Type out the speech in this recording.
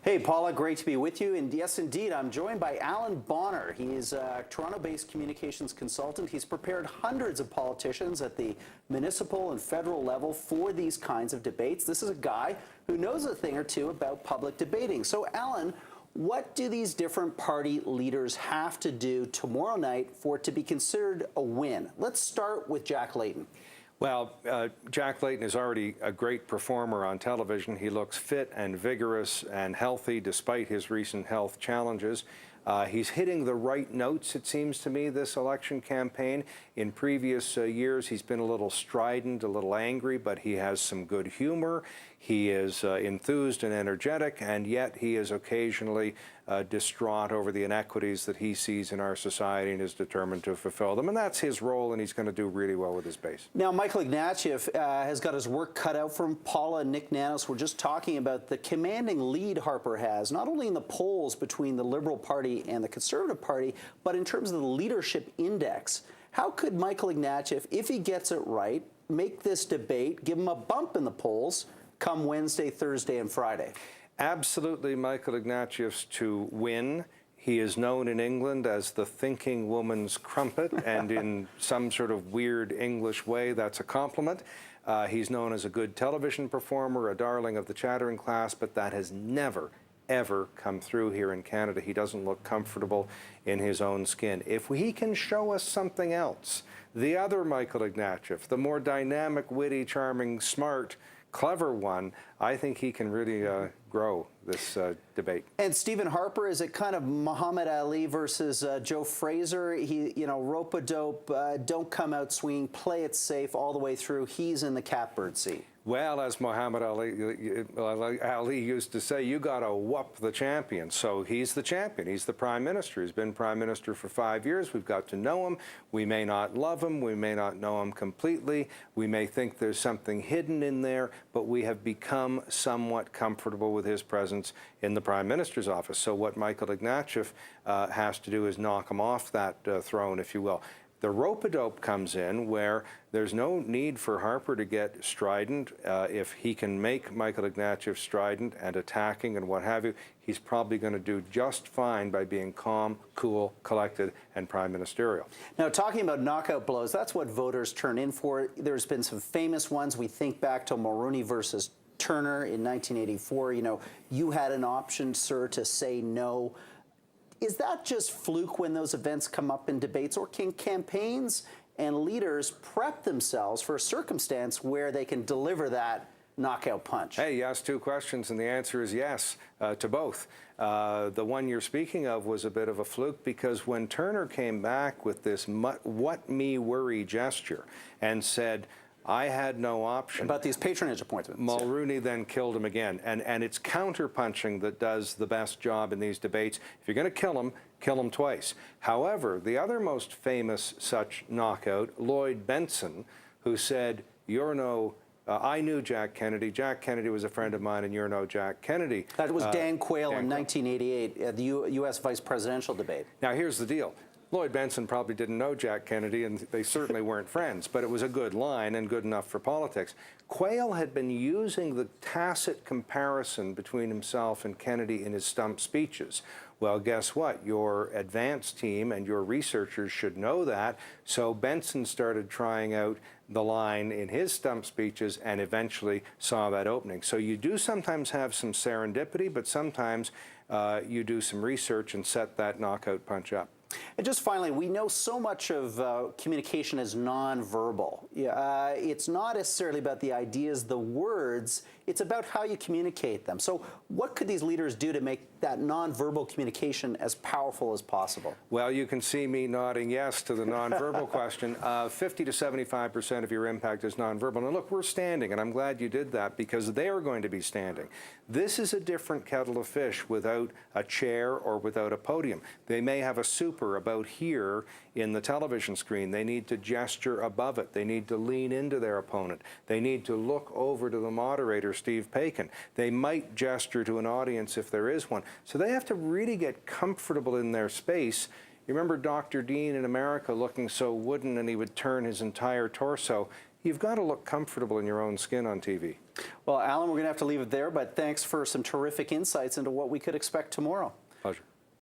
Hey, Paula, great to be with you. And yes, indeed, I'm joined by Allan Bonner. He's a Toronto-based communications consultant. He's prepared hundreds of politicians at the municipal and federal level for these kinds of debates. This is a guy who knows a thing or two about public debating. So, Allan, what do these different party leaders have to do tomorrow night for it to be considered a win? Let's start with Jack Layton. Well, Jack Layton is already a great performer on television. He looks fit and vigorous and healthy despite his recent health challenges. He's hitting the right notes, it seems to me, this election campaign. In previous years, he's been a little strident, a little angry, but he has some good humor. He is enthused and energetic, and yet he is occasionally distraught over the inequities that he sees in our society and is determined to fulfill them. And that's his role, and he's going to do really well with his base. Now, Michael Ignatieff has got his work cut out for him. Paula and Nick Nanos were just talking about the commanding lead Harper has, not only in the polls between the Liberal Party and the Conservative Party, but in terms of the leadership index. How could Michael Ignatieff, if he gets it right, make this debate, give him a bump in the polls come Wednesday, Thursday, and Friday? Absolutely, Michael Ignatieff's to win. He is known in England as the thinking woman's crumpet, and in some sort of weird English way, that's a compliment. He's known as a good television performer, a darling of the chattering class, but that has never, ever come through here in Canada. He doesn't look comfortable in his own skin. If he can show us something else, the other Michael Ignatieff, the more dynamic, witty, charming, smart, clever one, I think he can really grow this debate. And Stephen Harper, is it kind of Muhammad Ali versus Joe Fraser? He, you know, rope-a-dope, don't come out swinging, play it safe all the way through. He's in the catbird seat. Well, as Muhammad Ali used to say, you got to whoop the champion. So he's the champion. He's the prime minister. He's been prime minister for 5 years. We've got to know him. We may not love him. We may not know him completely. We may think there's something hidden in there, but we have become somewhat comfortable with his presence in the prime minister's office. So what Michael Ignatieff has to do is knock him off that throne, if you will. The rope-a-dope comes in where there's no need for Harper to get strident. If he can make Michael Ignatieff strident and attacking and what have you, he's probably going to do just fine by being calm, cool, collected, and prime ministerial. Now, talking about knockout blows, that's what voters turn in for. There's been some famous ones. We think back to Mulroney versus Turner in 1984. You know, you had an option, sir, to say no. Is that just fluke when those events come up in debates, or can campaigns and leaders prep themselves for a circumstance where they can deliver that knockout punch? Hey, you asked two questions, and the answer is yes to both. The one you're speaking of was a bit of a fluke, because when Turner came back with this what me worry gesture and said, I had no option. About these patronage appointments. Mulroney then killed him again. And it's counterpunching that does the best job in these debates. If you're going to kill him twice. However, the other most famous such knockout, Lloyd Bentsen, who said, you're no... I knew Jack Kennedy. Jack Kennedy was a friend of mine, and you're no Jack Kennedy. That was Dan Quayle in 1988 at the U.S. vice presidential debate. Now, here's the deal. Lloyd Bentsen probably didn't know Jack Kennedy, and they certainly weren't friends, but it was a good line and good enough for politics. Quayle had been using the tacit comparison between himself and Kennedy in his stump speeches. Well, guess what? Your advance team and your researchers should know that, so Bentsen started trying out the line in his stump speeches and eventually saw that opening. So you do sometimes have some serendipity, but sometimes you do some research and set that knockout punch up. And just finally, we know so much of communication is nonverbal. It's not necessarily about the ideas, the words. It's about how you communicate them. So what could these leaders do to make that nonverbal communication as powerful as possible? Well, you can see me nodding yes to the nonverbal question. 50 to 75% of your impact is nonverbal. And look, we're standing, and I'm glad you did that, because they are going to be standing. This is a different kettle of fish without a chair or without a podium. They may have a super about here in the television screen. They need to gesture above it. They need to lean into their opponent. They need to look over to the moderator, Steve Paikin. They might gesture to an audience if there is one. So they have to really get comfortable in their space. You remember Dr. Dean in America looking so wooden, and he would turn his entire torso. you've got to look comfortable in your own skin on TV. Well, Allan, we're going to have to leave it there, but thanks for some terrific insights into what we could expect tomorrow. Pleasure.